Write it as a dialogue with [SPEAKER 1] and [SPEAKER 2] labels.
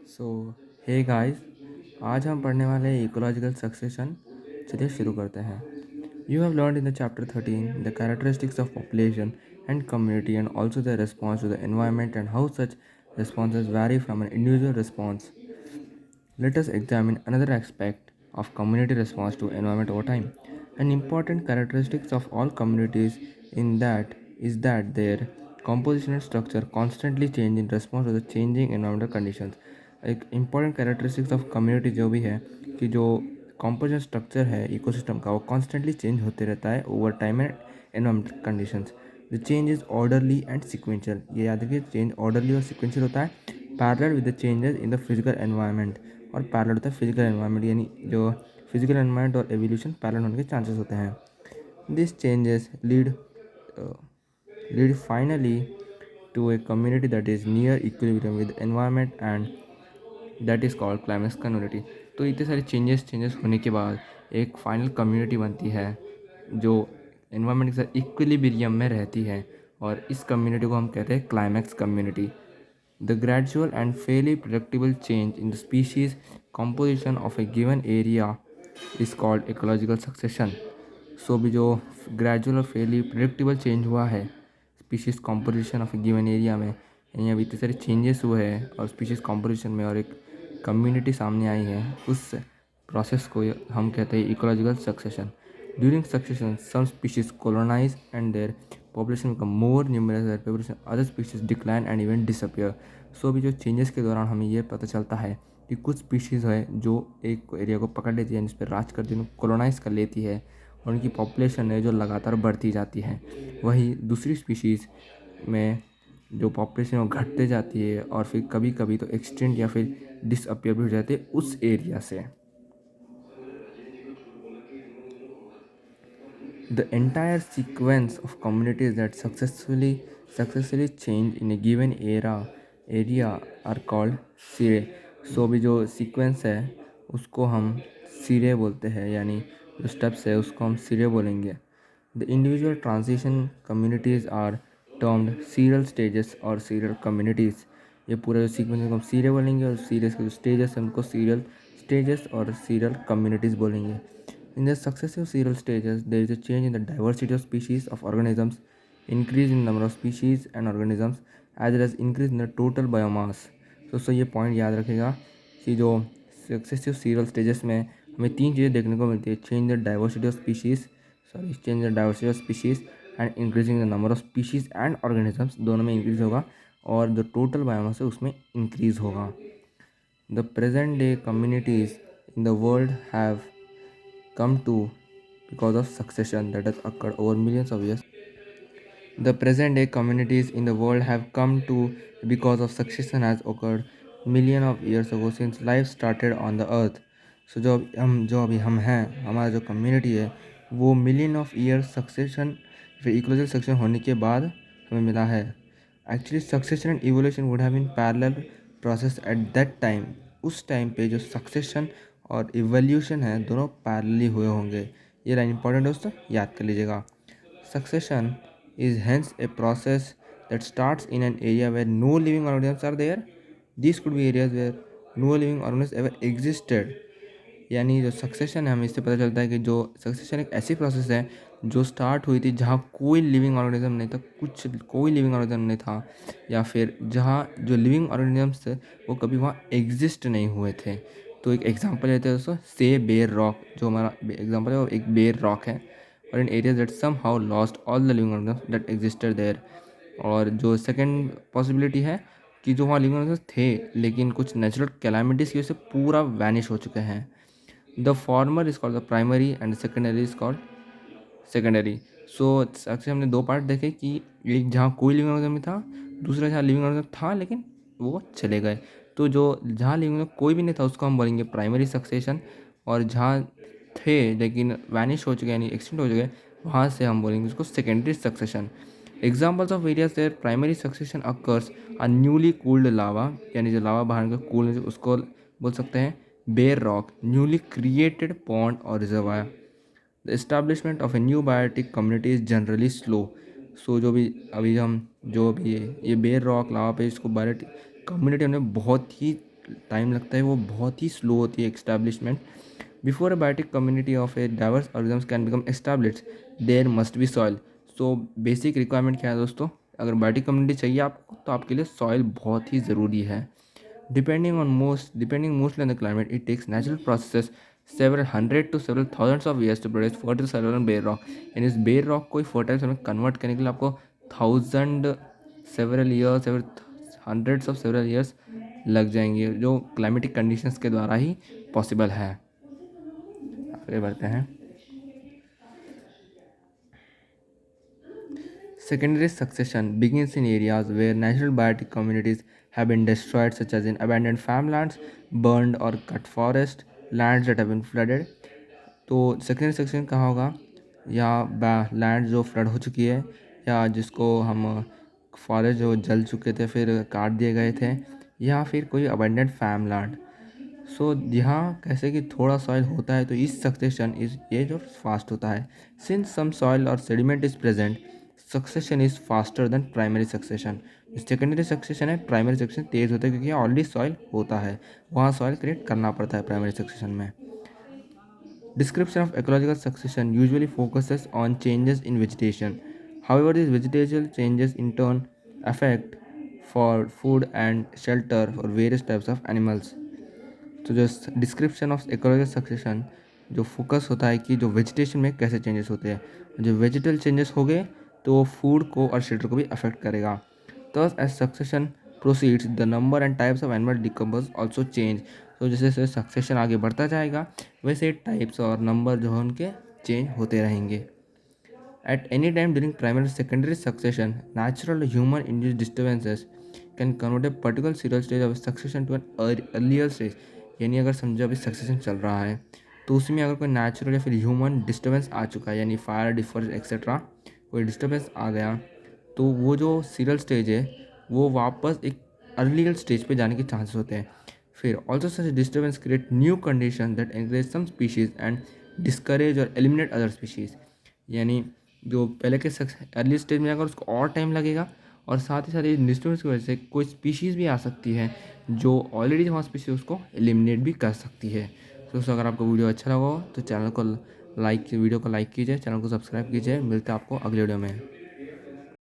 [SPEAKER 1] सो hey guys, आज हम पढ़ने वाले हैं इकोलॉजिकल सक्सेशन। चलिए शुरू करते हैं। You have learn in the chapter 13 the characteristics of population and community and also the response to the environment and how such responses vary from an individual response. Let us examine another aspect of community response to environment over time. An important characteristic of all communities in that is that their composition and structure constantly change in response to the changing environmental conditions. एक important characteristics of community जो भी है कि जो composition structure है ecosystem का वो constantly change होते रहता है over time and environmental conditions. The change is orderly and sequential. ये याद रखिए change orderly और sequential होता है parallel with the changes in the physical environment. और पैरेलल होता है फिजिकल एनवायरनमेंट, यानी जो फिजिकल एनवायरनमेंट और एवोल्यूशन पैरेलल होने के चांसेस होते हैं। This changes lead finally to a community that is near equilibrium with environment and that is called climax community. तो इतने सारे चेंजेस होने के बाद एक फाइनल कम्युनिटी बनती है जो एनवायरनमेंट के साथ इक्विलिब्रियम में रहती है, और इस कम्युनिटी को हम कहते हैं climax community. The gradual and fairly predictable change in the species composition of a given area is called ecological succession. So भी जो gradual और fairly predictable change हुआ है species composition of a given area में, यानी अभी इतने सारे changes हुए हैं और species composition में, और एक community सामने आई है, उस process को हम कहते हैं ecological succession. During succession, some species colonize and their population become more numerous, their population other species decline and even disappear. सो अभी जो चेंजेस के दौरान हमें ये पता चलता है कि कुछ स्पीशीज़ है जो एक एरिया को पकड़ लेती है, जिस पर राज करती है, कॉलोनाइज कर लेती है, और उनकी पॉपुलेशन है जो लगातार बढ़ती जाती है। वहीं दूसरी स्पीशीज़ में जो पॉपुलेशन है वो घटते जाती है, और फिर कभी कभी तो एक्सटेंट या फिर डिसअपियर भी हो जाते हैं उस एरिया से। The entire sequence of communities that successfully change in a given area are called सिरे। सो भी जो सीक्वेंस है उसको हम सिरे बोलते हैं, यानी जो स्टेप्स है उसको हम सिरे बोलेंगे। The individual transition communities are termed serial stages और सीरियल कम्युनिटीज़। ये पूरा जो सीक्वेंस है हम सीरे बोलेंगे, और सीरीज के जो स्टेजेस हैं उनको सीरियल स्टेजेस और सीरियल कम्युनिटीज़ बोलेंगे। In the successive serial stages, there is a change in the diversity of species of organisms, increase in number of species and organisms, as well as increase in the total biomass. So ये point याद रखेगा कि जो successive serial stages में हमें तीन चीज़ें देखने को मिलती है: change the diversity of species, change the diversity of species and increasing the number of species and organisms, दोनों में इंक्रीज होगा, और जो टोटल बायोमास है उसमें इंक्रीज होगा। The present day communities in the world have come to because of succession that has occurred over millions of years. The present day communities in the world have come to because of succession has occurred million of years ago since life started on the earth. So जो अभी हम हैं, हमारा जो community है वो million of year succession फिर ecological succession होने के बाद हमें मिला है। Actually succession and evolution would have been parallel process at that time. उस टाइम पे जो सक्सेशन और इवोल्यूशन है दोनों पैरेलली हुए होंगे। ये लाइन इंपॉर्टेंट दोस्तों, याद कर लीजिएगा। Succession is hence a process that starts in an area where no living organisms are there. These could be areas where no living organisms ever existed. यानी जो सक्सेशन है हमें इससे पता चलता है कि जो सक्सेशन एक ऐसी प्रोसेस है जो स्टार्ट हुई थी जहाँ कोई लिविंग ऑर्गेनिज्म नहीं था, कोई लिविंग ऑर्गेनिज्म नहीं था, या फिर जहाँ जो लिविंग ऑर्गेनिजम्स थे वो कभी वहाँ एग्जिस्ट नहीं हुए थे। तो एक एग्जांपल लेते हैं दोस्तों, से बेर रॉक, जो हमारा एग्जांपल है वो एक बेर रॉक है, और in areas that somehow lost all the living organisms that existed there. और जो सेकेंड पॉसिबिलिटी है कि जो वहाँ लिविंग ऑर्गेनिजम्स थे लेकिन कुछ नेचुरल कैलामिटीज़ की वजह से पूरा वैनिश हो चुके हैं। The former is called the primary and secondary is called secondary. So actually हमने दो पार्ट देखे कि एक जहाँ कोई लिविंग ऑर्गेनिज्म नहीं था, दूसरा जहाँ लिविंग ऑर्गेनिज्म था लेकिन वो चले गए। तो जो जहाँ लिविंग ऑर्गेनिज्म कोई भी नहीं था उसको हम बोलेंगे प्राइमरी सक्सेशन, और जहाँ थे लेकिन वैनिश हो चुके यानी एक्सटिंक्ट हो चुके वहाँ से हम बोलेंगे उसको secondary succession. Examples of areas there primary succession occurs are newly cooled lava, यानी जो लावा बाहर का कूल उसको बोल सकते हैं bare rock, newly created pond और reservoir. The establishment of a new biotic community is generally slow. So जो भी अभी हम जो भी ये बेर रॉक लावा पे इसको बायोटिक कम्युनिटी हमने बहुत ही टाइम लगता है वो बहुत ही स्लो होती है establishment. Before a biotic community of a diverse organism can become established there must be soil. So basic requirement क्या है दोस्तों, अगर बायोटिक कम्युनिटी चाहिए आपको तो आपके लिए सॉइल बहुत ही ज़रूरी है। Depending mostly on the climate, it takes natural processes several hundred to several thousands of years to produce fertile soil on bare rock. यानी इस bare rock को fertile soil में कन्वर्ट करने के लिए आपको thousand several years hundreds of several years लग जाएंगे, जो क्लाइमेटिक कंडीशंस के द्वारा ही पॉसिबल है। आगे बढ़ते हैं। Secondary succession begins in areas where natural biotic communities have been destroyed, such as in abandoned farmlands, burned or cut forest, lands that have been flooded. तो सेकेंडरी सेक्शन कहाँ होगा, या लैंड जो फ्लड हो चुकी है, या जिसको हम फॉरेस्ट जो जल चुके थे फिर काट दिए गए थे, या फिर कोई अबेंडेंट फार्म लैंड। सो यहाँ कैसे कि थोड़ा सॉइल होता है तो इस सक्सेशन इज ये जो फास्ट होता है। सिंस सम सॉइल और sediment is present, succession is faster than primary succession. Secondary succession है, प्राइमरी सक्सेशन तेज होता है क्योंकि ऑलरेडी सॉइल होता है, वहाँ सॉइल क्रिएट करना पड़ता है प्राइमरी सक्सेशन में। Description of ecological succession usually focuses on changes in vegetation. However, these vegetation changes in turn affect for food and shelter for various types of animals. तो जो description of ecological succession जो focus होता है कि जो vegetation में कैसे changes होते हैं, जो वेजिटल चेंजेस हो गए तो वो फूड को और शेल्टर को भी अफेक्ट करेगा। Thus, as succession proceeds, the number and types of animal decompose also change. तो जैसे जैसे सक्सेशन आगे बढ़ता जाएगा वैसे टाइप्स और नंबर जो है उनके चेंज होते रहेंगे। At any time during primary or secondary succession, natural human induced disturbances can convert a particular serial stage of succession to an earlier stage. यानी अगर समझो अभी सक्सेशन चल रहा है तो उसमें अगर कोई नेचुरल या फिर ह्यूमन डिस्टर्बेंस आ चुका है, यानी फायर डिफॉरेस्ट एक्सेट्रा कोई डिस्टर्बेंस आ गया, तो वो जो सीरियल स्टेज है वो वापस एक अर्लियर स्टेज पे जाने के चांसेस होते हैं। फिर also such disturbance create new condition that encourage some species and discourage or eliminate other species. यानी जो पहले के अर्ली स्टेज में जाकर उसको और टाइम लगेगा, और साथ ही साथ ये डिस्टर्बेंस की वजह से कोई स्पीशीज़ भी आ सकती है जो ऑलरेडी वहाँ स्पीशीज उसको एलिमिनेट भी कर सकती है। तो दोस्तों अगर आपको वीडियो अच्छा लगा हो तो चैनल को वीडियो को लाइक कीजिए, चैनल को सब्सक्राइब कीजिए। मिलते हैं आपको अगले वीडियो में।